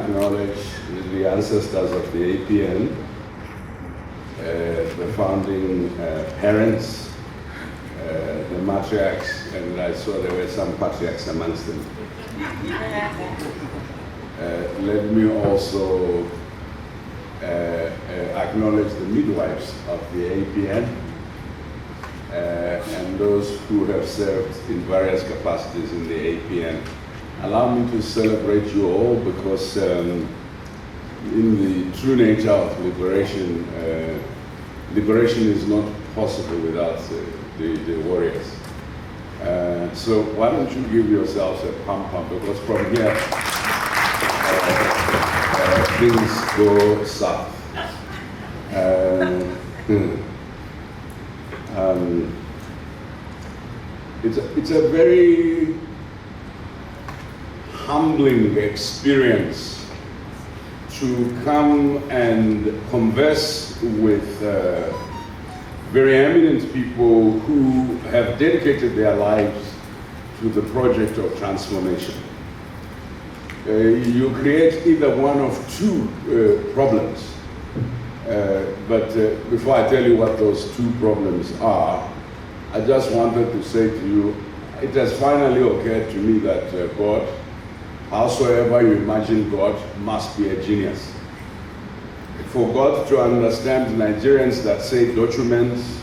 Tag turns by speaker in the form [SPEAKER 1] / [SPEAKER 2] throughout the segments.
[SPEAKER 1] acknowledge the ancestors of the APN, the founding parents, the matriarchs, and I saw there were some patriarchs amongst them. Let me also acknowledge the midwives of the APN and those who have served in various capacities in the APN. Allow me to celebrate you all because in the true nature of liberation, liberation is not possible without the warriors. So why don't you give yourselves a pump because from here things go south. It's a very humbling experience to come and converse with very eminent people who have dedicated their lives to the project of transformation. You create either one of two problems. But before I tell you what those two problems are, I just wanted to say to you, it has finally occurred to me that God, howsoever you imagine God, must be a genius. For God to understand Nigerians that say documents,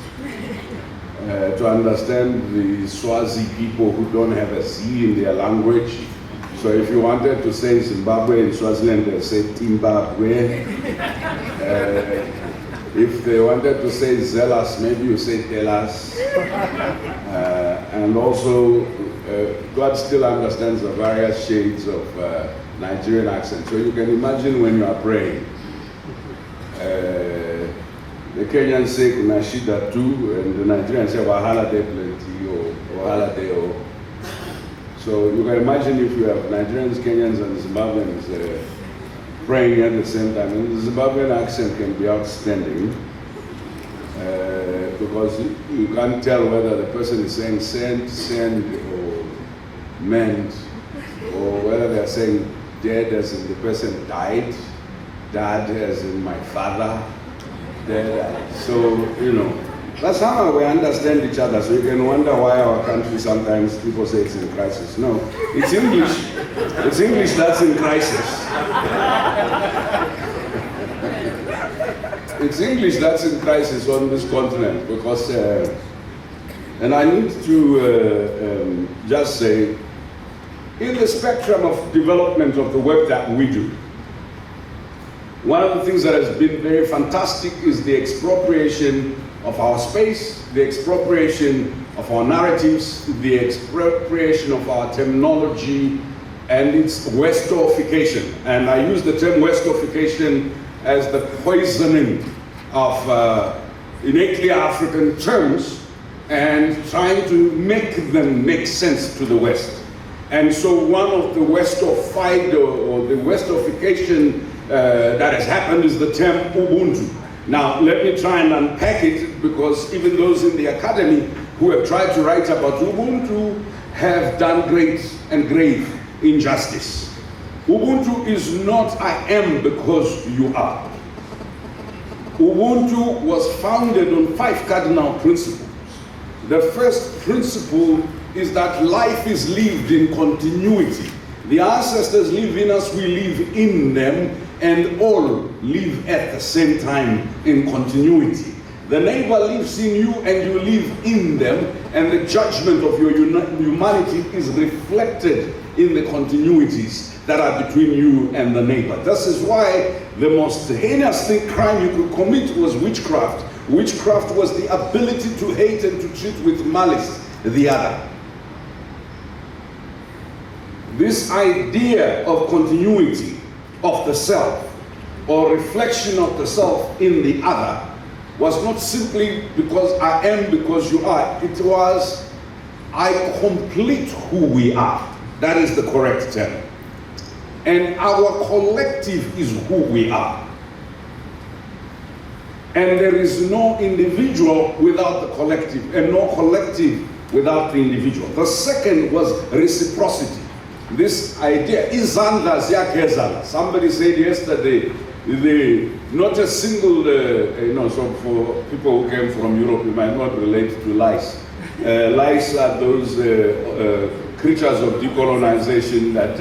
[SPEAKER 1] to understand the Swazi people who don't have a Z in their language. So if you wanted to say Zimbabwe in Swaziland, they say Timbabwe. If they wanted to say Zealous, maybe you say Telas. And also, God still understands the various shades of Nigerian accent. So you can imagine when you are praying. The Kenyans say Kunashida too, and the Nigerians say Wahala de plenty or Wahala de o. So you can imagine if you have Nigerians, Kenyans, and Zimbabweans praying at the same time. And the Zimbabwean accent can be outstanding because you can't tell whether the person is saying send, or meant, or whether they're saying dead as in the person died, dad as in my father, dead. So, you know, that's how we understand each other. So you can wonder why our country sometimes people say it's in crisis. No, it's English. It's English that's in crisis. It's English that's in crisis on this continent because, and I need to just say, in the spectrum of development of the work that we do, one of the things that has been very fantastic is the expropriation of our space, the expropriation of our narratives, the expropriation of our terminology, and its Westofication. And I use the term Westofication as the poisoning of innately African terms and trying to make them make sense to the West. And so one of the Westofied or the Westofication that has happened is the term Ubuntu. Now, let me try and unpack it because even those in the academy who have tried to write about Ubuntu have done great and grave injustice. Ubuntu is not I am because you are. Ubuntu was founded on 5 cardinal principles. The first principle is that life is lived in continuity. The ancestors live in us, we live in them, and all live at the same time in continuity. The neighbor lives in you and you live in them, and the judgment of your humanity is reflected in the continuities that are between you and the neighbor. This is why the most heinous crime you could commit was witchcraft. Witchcraft was the ability to hate and to treat with malice the other. This idea of continuity of the self or reflection of the self in the other was not simply because I am because you are. It was I complete who we are. That is the correct term. And our collective is who we are. And there is no individual without the collective, and no collective without the individual. The second was reciprocity. this idea, izandla ziyakhezana. Somebody said yesterday, not a single, so for people who came from Europe, you might not relate to lice. Lice are those creatures of decolonization that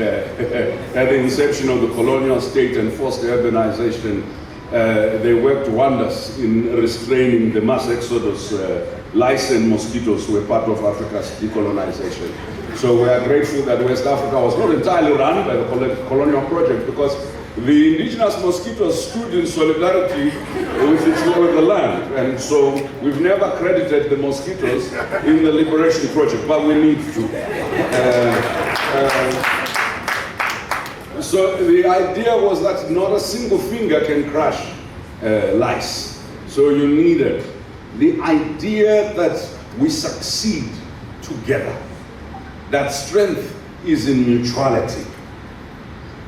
[SPEAKER 1] at the inception of the colonial state and forced urbanization, they worked wonders in restraining the mass exodus. Lice and mosquitoes were part of Africa's decolonization. So we are grateful that West Africa was not entirely run by the colonial project, because the indigenous mosquitoes stood in solidarity with its law of the land. And so we've never credited the mosquitoes in the liberation project, but we need to. So the idea was that not a single finger can crush lice. So you needed the idea that we succeed together, that strength is in mutuality.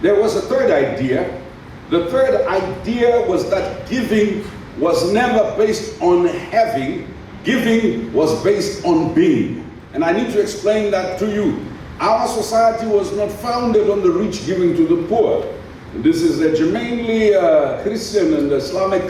[SPEAKER 1] There was a third idea. The third idea was that giving was never based on having, giving was based on being. And I need to explain that to you. Our society was not founded on the rich giving to the poor. This is a genuinely Christian and Islamic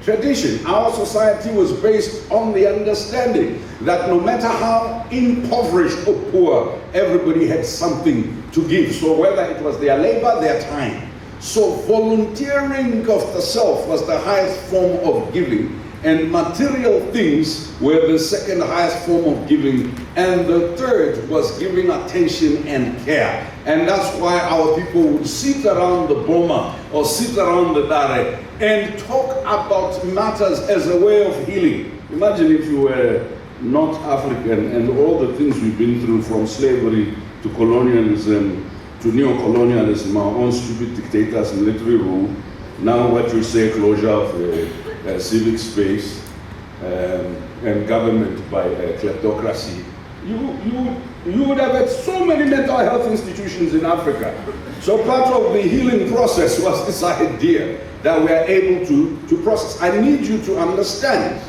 [SPEAKER 1] tradition. Our society was based on the understanding that no matter how impoverished or poor, everybody had something to give. So whether it was their labor, their time. So volunteering of the self was the highest form of giving, and material things were the second highest form of giving, and the third was giving attention and care. And that's why our people would sit around the boma or sit around the dare and talk about matters as a way of healing. Imagine if you were not African and all the things we've been through, from slavery to colonialism to neo-colonialism, our own stupid dictators, military rule, now what you say, closure of civic space and government by kleptocracy. You would have had so many mental health institutions in Africa. So part of the healing process was this idea that we are able to process. I need you to understand,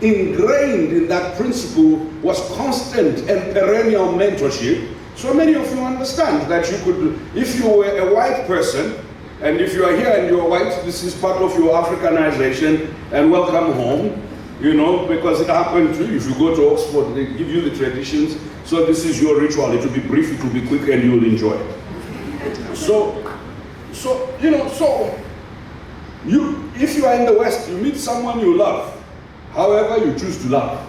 [SPEAKER 1] ingrained in that principle was constant and perennial mentorship. So many of you understand that you could, if you were a white person, and if you are here and you're white, this is part of your Africanization, and welcome home, because it happened to you. If you go to Oxford, they give you the traditions. So this is your ritual. It will be brief, it will be quick, and you'll enjoy it. If you are in the West, you meet someone you love, however you choose to love.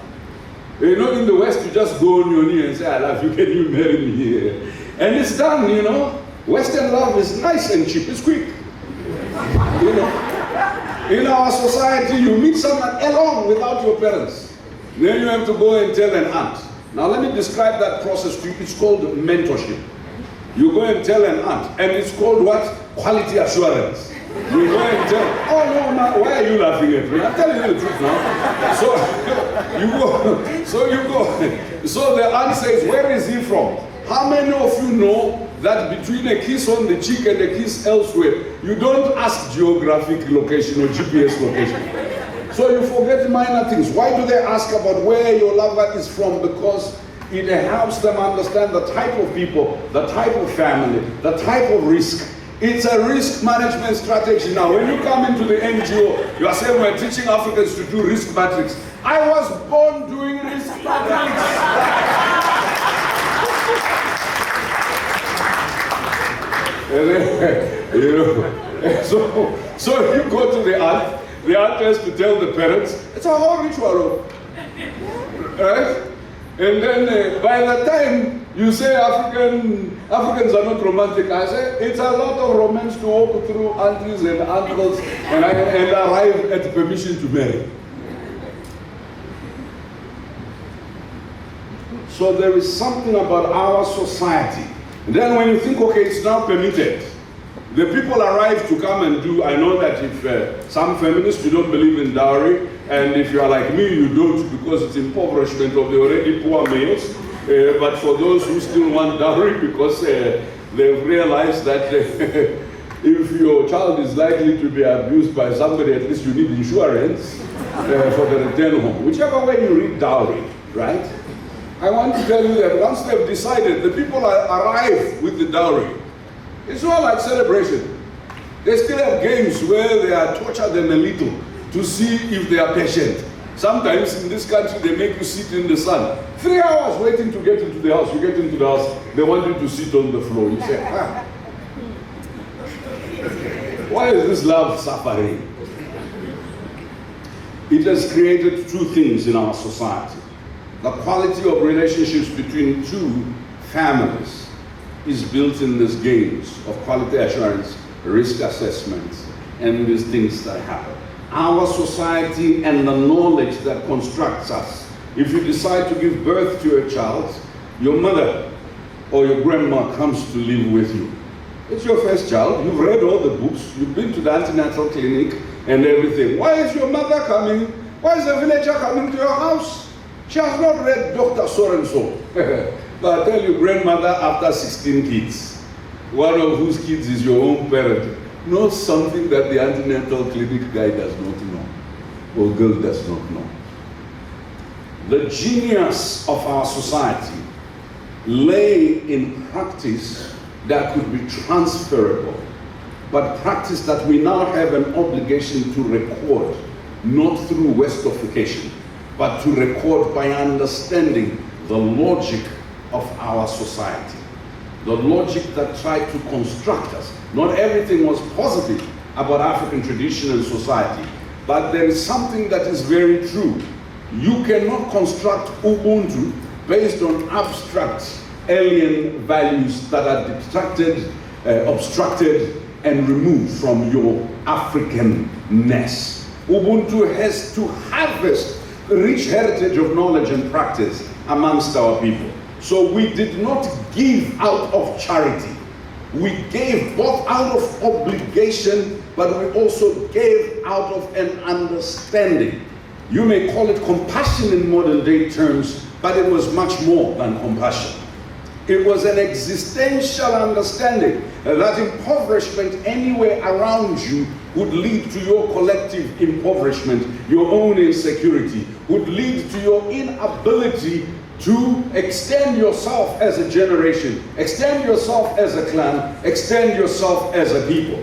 [SPEAKER 1] In the West, you just go on your knee and say, I love you, can you marry me here? And it's done, Western love is nice and cheap, it's quick. In our society, you meet someone alone without your parents. Then you have to go and tell an aunt. Now let me describe that process to you. It's called mentorship. You go and tell an aunt, and it's called what? Quality assurance. You go and tell, oh no, why are you laughing at me? I'm telling you the truth now. So the aunt says, where is he from? How many of you know that between a kiss on the cheek and a kiss elsewhere, you don't ask geographic location or GPS location? So you forget minor things. Why do they ask about where your lover is from? Because it helps them understand the type of people, the type of family, the type of risk. It's a risk management strategy. Now, when you come into the NGO, you are saying we're teaching Africans to do risk matrix. I was born doing risk matrix. So you go to the aunt has to tell the parents, it's a whole ritual, right? And then by the time you say Africans are not romantic, I say it's a lot of romance to walk through aunties and uncles and arrive at permission to marry. So there is something about our society. And then when you think, okay, it's now permitted, the people arrive to come and do. I know that if some feminists, you don't believe in dowry, and if you are like me, you don't, because it's impoverishment of the already poor males. But for those who still want dowry, because they've realized that if your child is likely to be abused by somebody, at least you need insurance for the return home. Whichever way you read dowry, right? I want to tell you that once they've decided, the people arrive with the dowry. It's not like celebration. They still have games where they are torture them a little to see if they are patient. Sometimes in this country they make you sit in the sun. 3 hours waiting to get into the house. You get into the house, they want you to sit on the floor. You say, why is this love suffering? It has created two things in our society. The quality of relationships between two families is built in these games of quality assurance, risk assessments, and these things that happen. Our society and the knowledge that constructs us. If you decide to give birth to a child, your mother or your grandma comes to live with you. It's your first child, you've read all the books, you've been to the antenatal clinic and everything. Why is your mother coming? Why is a villager coming to your house? She has not read Dr. So-and-so. But I tell you, grandmother after 16 kids, one of whose kids is your own parent, knows something that the antenatal clinic guy does not know, or girl does not know. The genius of our society lay in practice that could be transferable, but practice that we now have an obligation to record, not through Westification, but to record by understanding the logic of our society. The logic that tried to construct us. Not everything was positive about African tradition and society, but there is something that is very true. You cannot construct Ubuntu based on abstract alien values that are distracted, obstructed, and removed from your Africanness. Ubuntu has to harvest the rich heritage of knowledge and practice amongst our people. So we did not give out of charity. We gave both out of obligation, but we also gave out of an understanding. You may call it compassion in modern day terms, but it was much more than compassion. It was an existential understanding that impoverishment anywhere around you would lead to your collective impoverishment, your own insecurity, would lead to your inability to extend yourself as a generation, extend yourself as a clan, extend yourself as a people.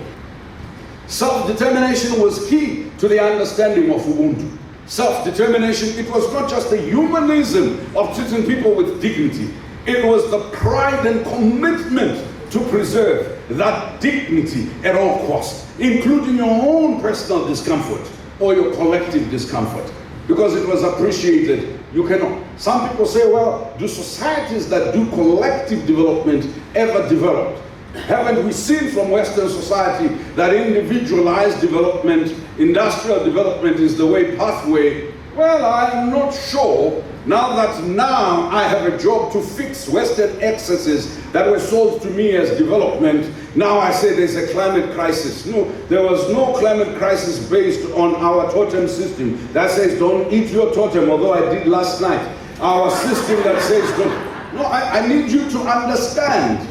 [SPEAKER 1] Self-determination was key to the understanding of Ubuntu. Self-determination, it was not just the humanism of treating people with dignity, it was the pride and commitment to preserve that dignity at all costs, including your own personal discomfort or your collective discomfort, because it was appreciated. You cannot. Some people say, well, do societies that do collective development ever develop? Haven't we seen from Western society that individualized development, industrial development is the way pathway? Well, I'm not sure. Now that I have a job to fix Western excesses that were sold to me as development, now I say there's a climate crisis. No, there was no climate crisis based on our totem system that says don't eat your totem, although I did last night. Our system that says don't. No, I need you to understand,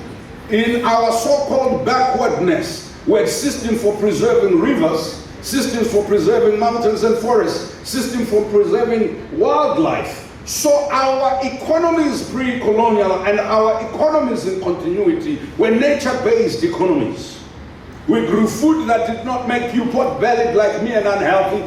[SPEAKER 1] in our so-called backwardness, we had systems for preserving rivers, systems for preserving mountains and forests, systems for preserving wildlife. So our economies pre-colonial and our economies in continuity were nature-based economies. We grew food that did not make you pot-bellied like me and unhealthy,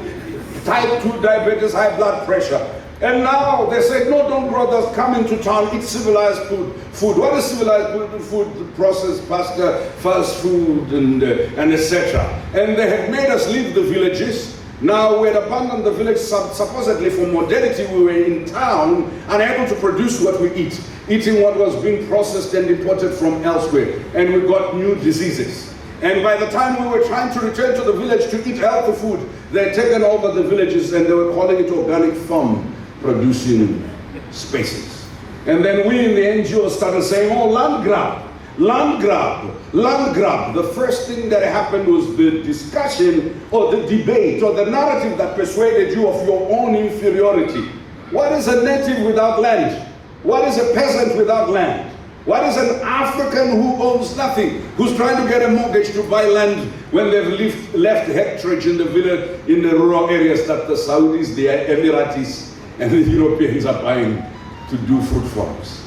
[SPEAKER 1] type 2 diabetes, high blood pressure. And now they say, no, don't grow that, come into town, eat civilized food. What is civilized food? Processed pasta, fast food, and etc. And they had made us leave the villages. Now we had abandoned the village supposedly for modernity. We were in town, unable to produce what we eat, eating what was being processed and imported from elsewhere. And we got new diseases. And by the time we were trying to return to the village to eat healthy food, they had taken over the villages and they were calling it organic farm producing spaces. And then we in the NGO started saying, oh, land grab, land grab, land grab. The first thing that happened was the discussion or the debate or the narrative that persuaded you of your own inferiority. What is a native without land? What is a peasant without land? What is an African who owns nothing, who's trying to get a mortgage to buy land when they've left hectarage in the village, in the rural areas that the Saudis, the Emiratis, and the Europeans are buying to do fruit farms.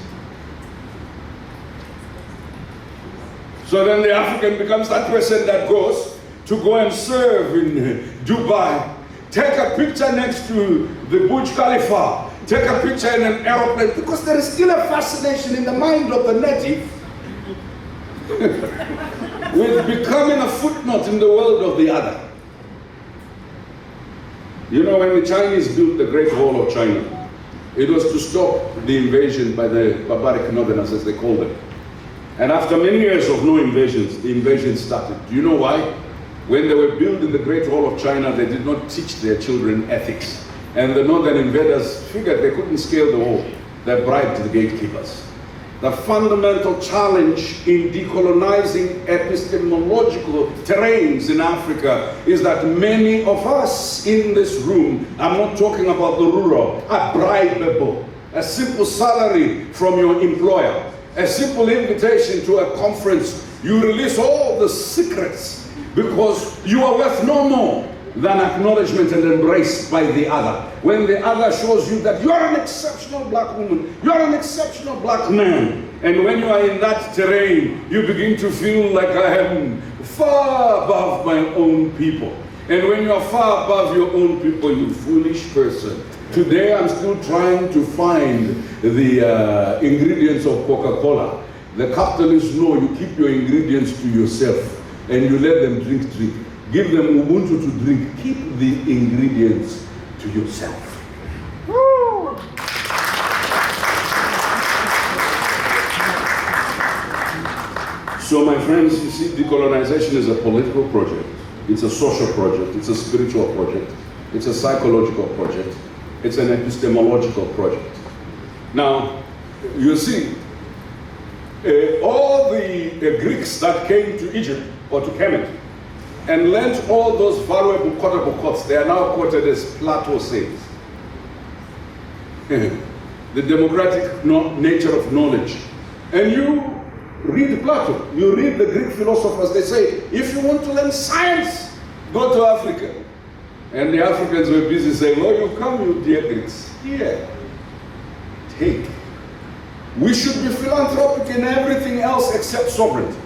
[SPEAKER 1] So then the African becomes that person that goes to go and serve in Dubai, take a picture next to the Burj Khalifa, take a picture in an aeroplane, because there is still a fascination in the mind of the native with becoming a footnote in the world of the other. You know, when the Chinese built the Great Wall of China, it was to stop the invasion by the barbaric northerners, as they called them. And after many years of no invasions, the invasion started. Do you know why? When they were building the Great Wall of China, they did not teach their children ethics. And the northern invaders figured they couldn't scale the wall. They bribed the gatekeepers. The fundamental challenge in decolonizing epistemological terrains in Africa is that many of us in this room, I'm not talking about the rural, are bribable. A simple salary from your employer, a simple invitation to a conference, you release all the secrets because you are worth no more than acknowledgement and embrace by the other. When the other shows you that you are an exceptional black woman, you are an exceptional black man, and when you are in that terrain, you begin to feel like I am far above my own people. And when you are far above your own people, you foolish person. Today I'm still trying to find the ingredients of Coca-Cola. The capitalists know you keep your ingredients to yourself and you let them drink. Give them Ubuntu to drink. Keep the ingredients to yourself. Woo! So my friends, you see, decolonization is a political project. It's a social project. It's a spiritual project. It's a psychological project. It's an epistemological project. Now, you see, all the Greeks that came to Egypt or to Kemet and learned all those valuable quotable quotes, they are now quoted as Plato says. The democratic nature of knowledge. And you read Plato, you read the Greek philosophers, they say, if you want to learn science, go to Africa. And the Africans were busy saying, oh, you come, you dear Greeks. Here, take. We should be philanthropic in everything else except sovereignty.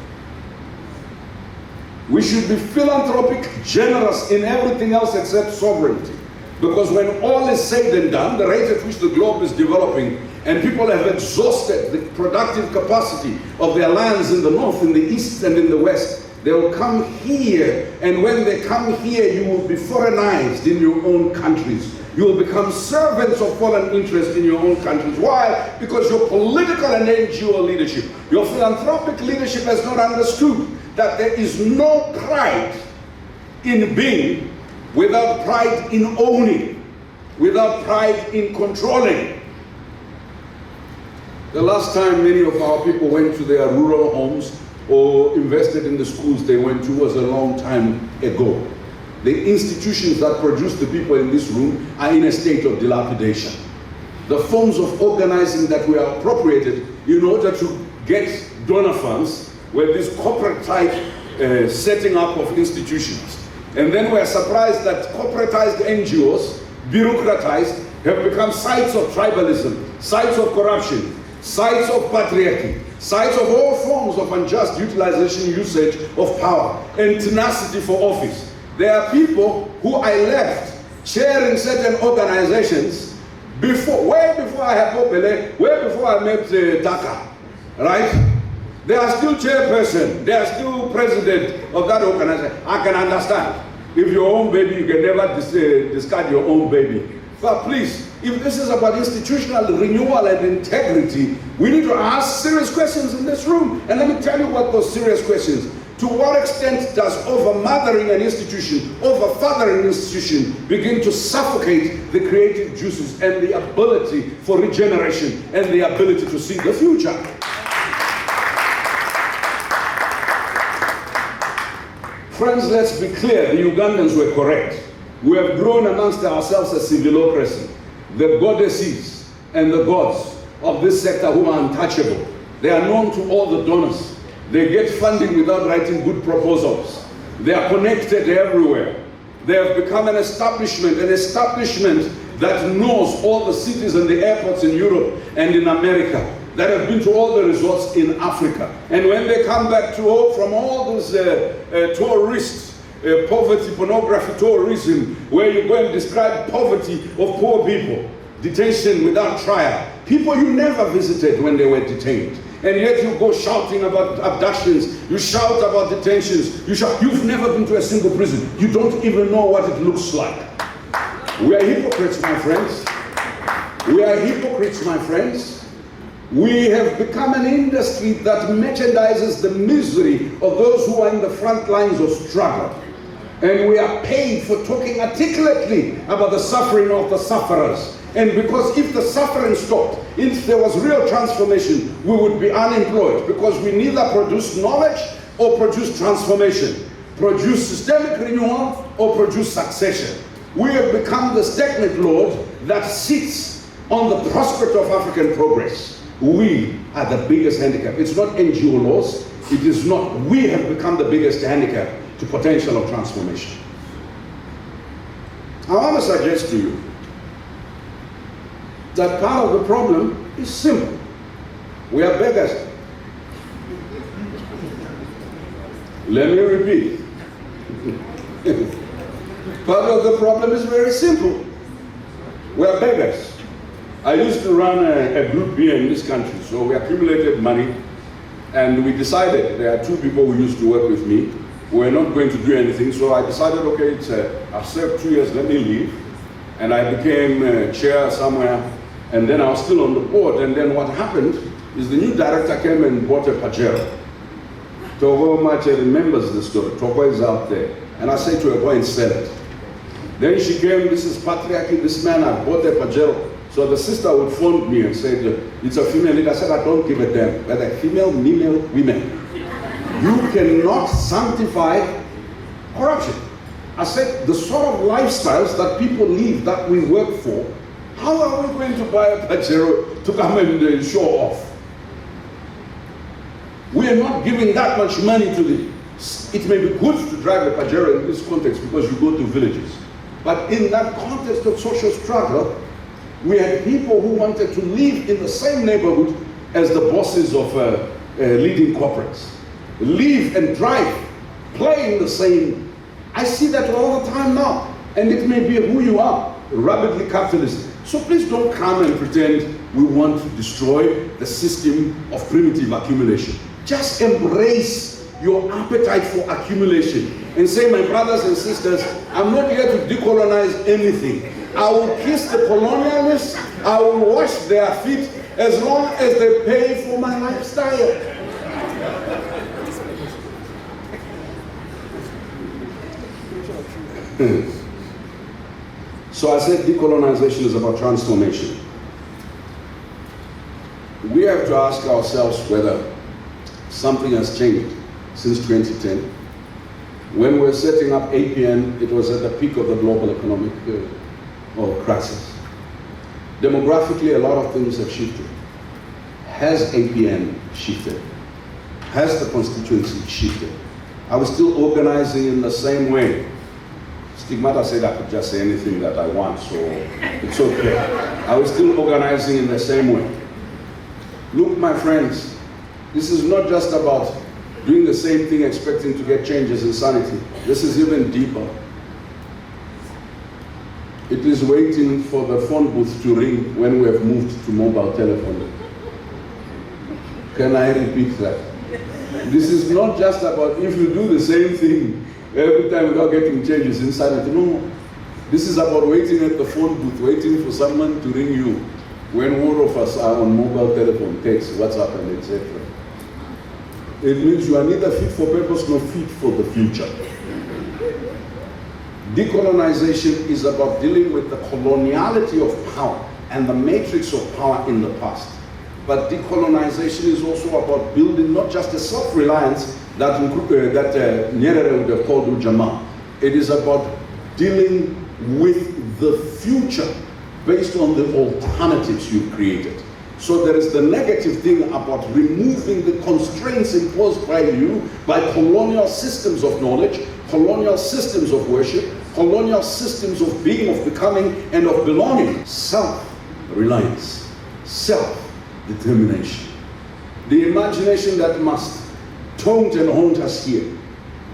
[SPEAKER 1] We should be philanthropic, generous in everything else except sovereignty. Because when all is said and done, the rate at which the globe is developing, and people have exhausted the productive capacity of their lands in the north, in the east, and in the west, they will come here, and when they come here, you will be foreignized in your own countries. You will become servants of foreign interest in your own countries. Why? Because your political and NGO leadership, your philanthropic leadership has not understood that there is no pride in being without pride in owning, without pride in controlling. The last time many of our people went to their rural homes or invested in the schools they went to was a long time ago. The institutions that produce the people in this room are in a state of dilapidation. The forms of organizing that we are appropriated in order to get donor funds were this corporate type setting up of institutions. And then we're surprised that corporatized NGOs, bureaucratized, have become sites of tribalism, sites of corruption, sites of patriarchy, sites of all forms of unjust utilization, usage of power, and tenacity for office. There are people who I left chairing certain organizations before, way before I had Popele, way before I met Dhaka, right? They are still chairperson, they are still president of that organization. I can understand. If your own baby, you can never discard your own baby. But please, if this is about institutional renewal and integrity, we need to ask serious questions in this room. And let me tell you what those serious questions. To what extent does over-mothering an institution, over-fathering an institution begin to suffocate the creative juices and the ability for regeneration and the ability to see the future? Friends, let's be clear, the Ugandans were correct. We have grown amongst ourselves a civilocracy. The goddesses and the gods of this sector who are untouchable. They are known to all the donors. They get funding without writing good proposals. They are connected everywhere. They have become an establishment that knows all the cities and the airports in Europe and in America, that have been to all the resorts in Africa. And when they come back from all those tourists, poverty, pornography, tourism, where you go and describe poverty of poor people, detention without trial, people you never visited when they were detained. And yet you go shouting about abductions, you shout about detentions, you've never been to a single prison. You don't even know what it looks like. We are hypocrites, my friends. We are hypocrites, my friends. We have become an industry that merchandises the misery of those who are in the front lines of struggle. And we are paid for talking articulately about the suffering of the sufferers. And because if the suffering stopped, if there was real transformation, we would be unemployed, because we neither produce knowledge or produce transformation, produce systemic renewal or produce succession. We have become the stagnant lord that sits on the prospect of African progress. We are the biggest handicap. It's not NGO laws. It is not. We have become the biggest handicap to potential of transformation. I want to suggest to you that part of the problem is simple. We are beggars. Let me repeat. Part of the problem is very simple. We are beggars. I used to run a group here in this country, so we accumulated money, and we decided, there are two people who used to work with me, we were not going to do anything, so I decided, okay, I've served 2 years, let me leave, and I became chair somewhere, and then I was still on the board, and then what happened is the new director came and bought a Pajero. Togo Mache remembers the story, Togo is out there, and I said to her, go and sell it. Then she came, this is patriarchy, this man, I bought a Pajero. So the sister would phone me and say, it's a female leader. I said, I don't give a damn. Whether female, male, women. You cannot sanctify corruption. I said, the sort of lifestyles that people live, that we work for, how are we going to buy a Pajero to come and show off? We are not giving that much money to the... It may be good to drive a Pajero in this context because you go to villages. But in that context of social struggle, we had people who wanted to live in the same neighborhood as the bosses of leading corporates. Live and drive, play in the same. I see that all the time now. And it may be who you are, rabidly capitalist. So please don't come and pretend we want to destroy the system of primitive accumulation. Just embrace your appetite for accumulation and say, my brothers and sisters, I'm not here to decolonize anything. I will kiss the colonialists, I will wash their feet as long as they pay for my lifestyle. So I said decolonization is about transformation. We have to ask ourselves whether something has changed since 2010. When we were setting up APN, it was at the peak of the global economic crisis. Demographically, a lot of things have shifted. Has APN shifted? Has the constituency shifted? Are we still organizing in the same way? Stigmata said I could just say anything that I want, so it's okay. Are we still organizing in the same way? Look, my friends, this is not just about doing the same thing expecting to get changes in sanity. This is even deeper. It is waiting for the phone booth to ring when we have moved to mobile telephony. Can I repeat that? This is not just about if you do the same thing every time without getting changes in sanity. No. This is about waiting at the phone booth, waiting for someone to ring you when all of us are on mobile telephone, text, WhatsApp, and etc. It means you are neither fit for purpose nor fit for the future. Decolonization is about dealing with the coloniality of power and the matrix of power in the past. But decolonization is also about building not just a self-reliance that Nyerere would have called Ujamaa. It is about dealing with the future based on the alternatives you've created. So there is the negative thing about removing the constraints imposed by you by colonial systems of knowledge, colonial systems of worship, colonial systems of being, of becoming, and of belonging. Self-reliance, self-determination. The imagination that must taunt and haunt us here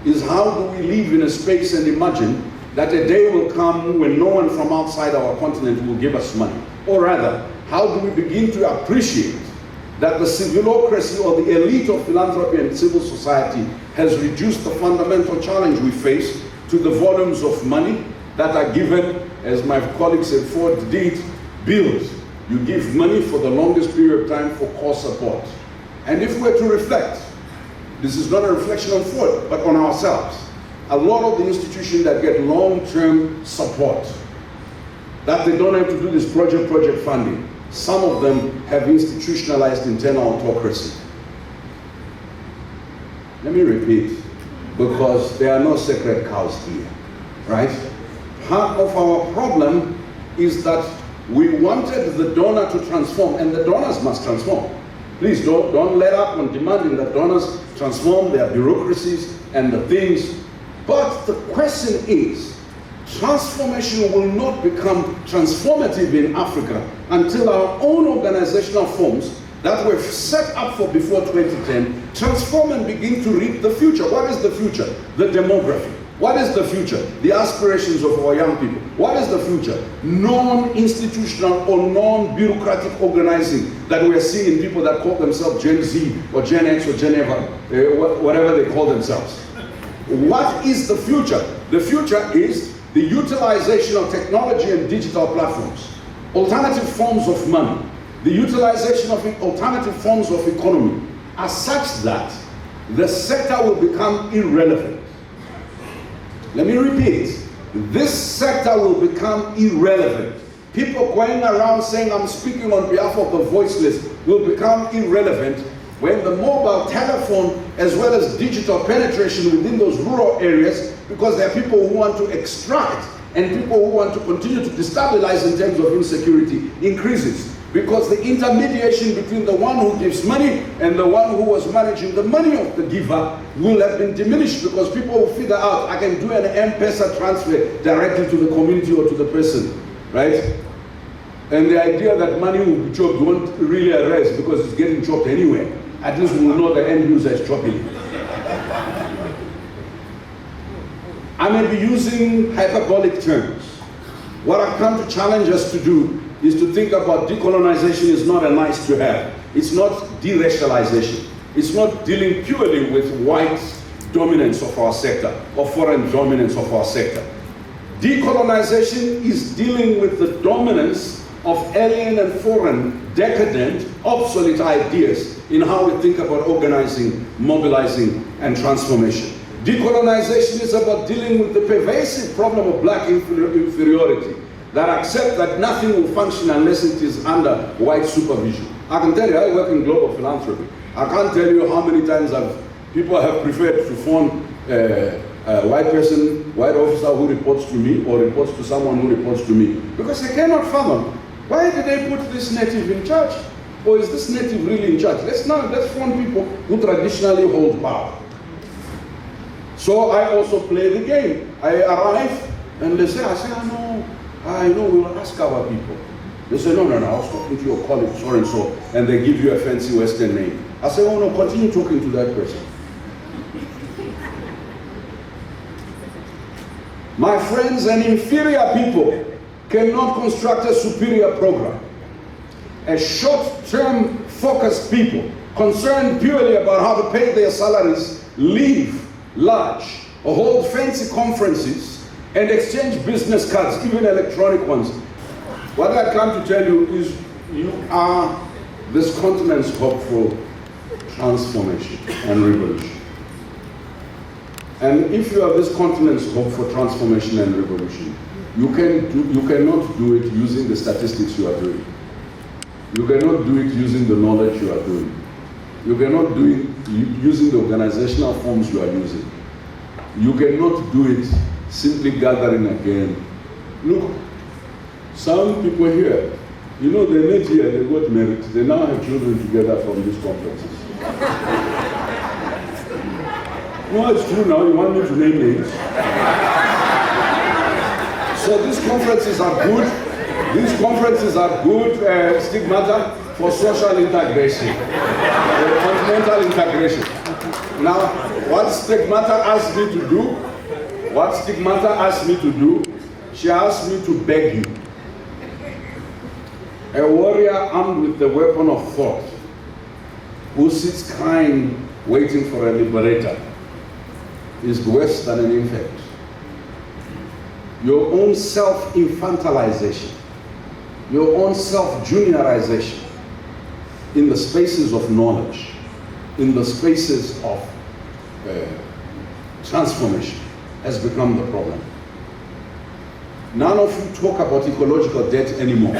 [SPEAKER 1] is how do we live in a space and imagine that a day will come when no one from outside our continent will give us money? Or rather, how do we begin to appreciate that the civilocracy or the elite of philanthropy and civil society has reduced the fundamental challenge we face to the volumes of money that are given, as my colleague said, Ford did, bills. You give money for the longest period of time for core support. And if we're to reflect, this is not a reflection on Ford, but on ourselves. A lot of the institutions that get long-term support, that they don't have to do this project funding, some of them have institutionalized internal autocracy. Let me repeat, because there are no sacred cows here, right? Part of our problem is that we wanted the donor to transform, and the donors must transform. Please don't let up on demanding that donors transform their bureaucracies and the things. But the question is, transformation will not become transformative in Africa until our own organizational forms that were set up for before 2010 transform and begin to reap the future. What is the future? The demography. What is the future? The aspirations of our young people. What is the future? Non-institutional or non-bureaucratic organizing that we are seeing in people that call themselves Gen Z or Gen X or Gen Ever, whatever they call themselves. What is the future? The future is the utilization of technology and digital platforms, alternative forms of money, the utilization of alternative forms of economy are such that the sector will become irrelevant. Let me repeat, this sector will become irrelevant. People going around saying I'm speaking on behalf of the voiceless will become irrelevant when the mobile telephone as well as digital penetration within those rural areas, because there are people who want to extract and people who want to continue to destabilize in terms of insecurity increases. Because the intermediation between the one who gives money and the one who was managing the money of the giver will have been diminished, because people will figure out I can do an M-Pesa transfer directly to the community or to the person, right? And the idea that money will be chopped won't really arise because it's getting chopped anyway. At least we will know the end user is chopping it. I may be using hyperbolic terms. What I've come to challenge us to do is to think about decolonization is not a nice to have. It's not deracialization. It's not dealing purely with white dominance of our sector or foreign dominance of our sector. Decolonization is dealing with the dominance of alien and foreign, decadent, obsolete ideas in how we think about organizing, mobilizing, and transformation. Decolonization is about dealing with the pervasive problem of black inferiority, that accept that nothing will function unless it is under white supervision. I can tell you, I work in global philanthropy. I can't tell you how many times people have preferred to phone a white person, white officer who reports to me or reports to someone who reports to me, because they cannot fathom, why did they put this native in charge? Or is this native really in charge? Let's phone people who traditionally hold power. So I also play the game. I arrive and they say, I know, we will ask our people. They say, no, I was talking to your colleague, so and so, and they give you a fancy Western name. I say, oh no, continue talking to that person. My friends, an inferior people cannot construct a superior program. A short-term focused people concerned purely about how to pay their salaries, live large, or hold fancy conferences, and exchange business cards, even electronic ones. What I come to tell you is you are this continent's hope for transformation and revolution. And if you are this continent's hope for transformation and revolution, you cannot do it using the statistics you are doing. You cannot do it using the knowledge you are doing. You cannot do it using the organizational forms you are using. You cannot do it simply gathering again. Look, some people here, they met here, they got married, they now have children together from these conferences. No, it's true now, you want me to name names? So these conferences are good. These conferences are good stigmata for social integration, continental integration. Now, what stigmata asked me to do, she asked me to beg you. A warrior armed with the weapon of thought, who sits crying, waiting for a liberator, is worse than an infant. Your own self-infantilization, your own self-juniorization in the spaces of knowledge, in the spaces of transformation has become the problem. None of you talk about ecological debt anymore.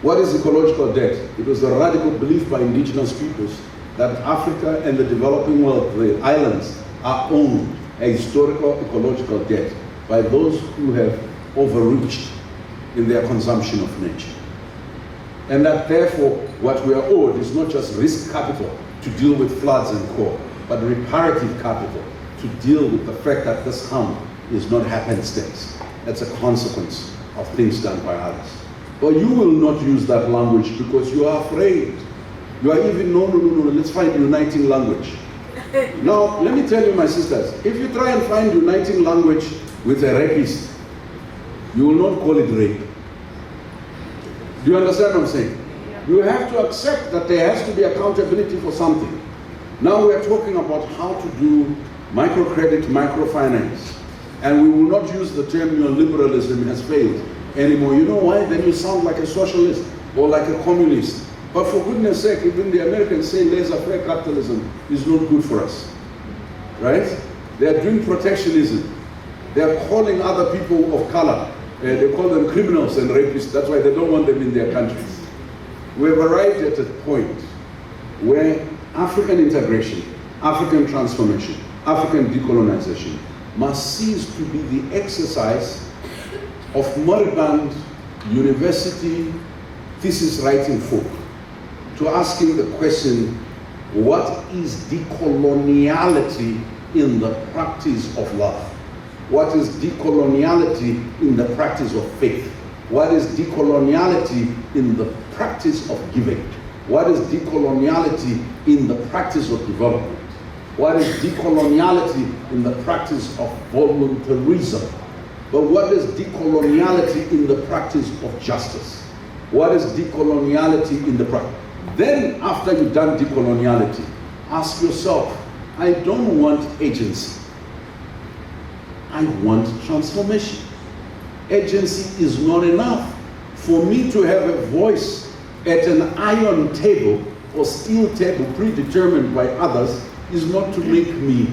[SPEAKER 1] What is ecological debt? It was a radical belief by indigenous peoples that Africa and the developing world, the islands, are owed a historical ecological debt by those who have overreached in their consumption of nature. And that therefore, what we are owed is not just risk capital to deal with floods and core, but reparative capital to deal with the fact that this harm is not happenstance. That's a consequence of things done by others. But you will not use that language because you are afraid. You are even, no, let's find uniting language. Now, let me tell you, my sisters, if you try and find uniting language with a rapist, you will not call it rape. Do you understand what I'm saying? You have to accept that there has to be accountability for something. Now we are talking about how to do microcredit, microfinance, and we will not use the term neoliberalism has failed anymore. You know why? Then you sound like a socialist or like a communist. But for goodness sake, even the Americans say laissez-faire capitalism is not good for us, right? They are doing protectionism. They are calling other people of color, they call them criminals and rapists. That's why they don't want them in their countries. We have arrived at a point where African integration, African transformation, African decolonization must cease to be the exercise of moribund university thesis writing folk, to asking the question, what is decoloniality in the practice of love? What is decoloniality in the practice of faith? What is decoloniality in the practice of giving? What is decoloniality in the practice of development? What is decoloniality in the practice of voluntarism? But what is decoloniality in the practice of justice? What is decoloniality in the practice? Then, after you've done decoloniality, ask yourself, I don't want agency. I want transformation. Agency is not enough. For me to have a voice at an iron table or steel table predetermined by others is not to make me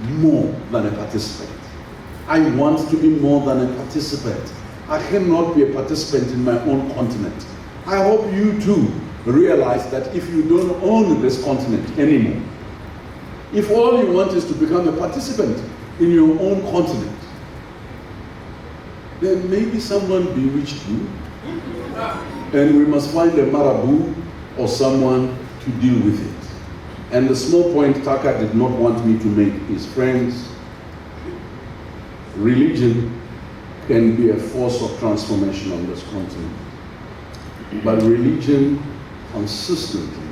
[SPEAKER 1] more than a participant. I want to be more than a participant. I cannot be a participant in my own continent. I hope you too realize that if you don't own this continent anymore, if all you want is to become a participant in your own continent, then maybe someone bewitched you, and we must find a marabout or someone to deal with it. And the small point Taka did not want me to make is, friends, religion can be a force of transformation on this continent. But religion consistently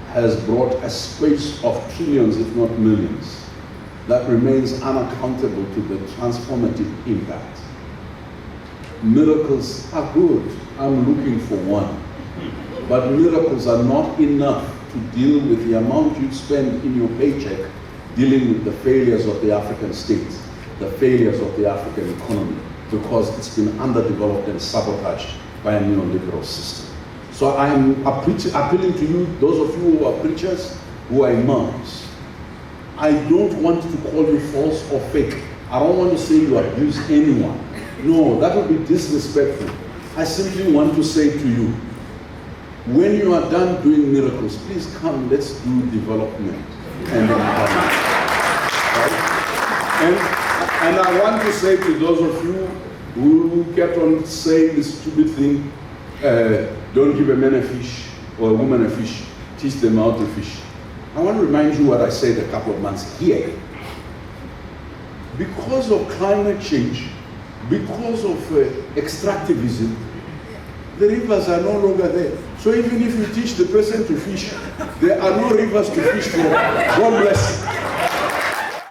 [SPEAKER 1] has brought a space of trillions, if not millions, that remains unaccountable to the transformative impact. Miracles are good. I'm looking for one. But miracles are not enough to deal with the amount you spend in your paycheck dealing with the failures of the African states, the failures of the African economy, because it's been underdeveloped and sabotaged by a neoliberal system. So I'm appealing to you, those of you who are preachers, who are imams. I don't want to call you false or fake. I don't want to say you abuse anyone. No, that would be disrespectful. I simply want to say to you, when you are done doing miracles, please come, let's do development and empowerment. Right? And I want to say to those of you who kept on saying this stupid thing, don't give a man a fish or a woman a fish, teach them how to fish. I want to remind you what I said a couple of months here. because of climate change, because of extractivism, the rivers are no longer there. So even if you teach the person to fish, there are no rivers to fish from. God bless you.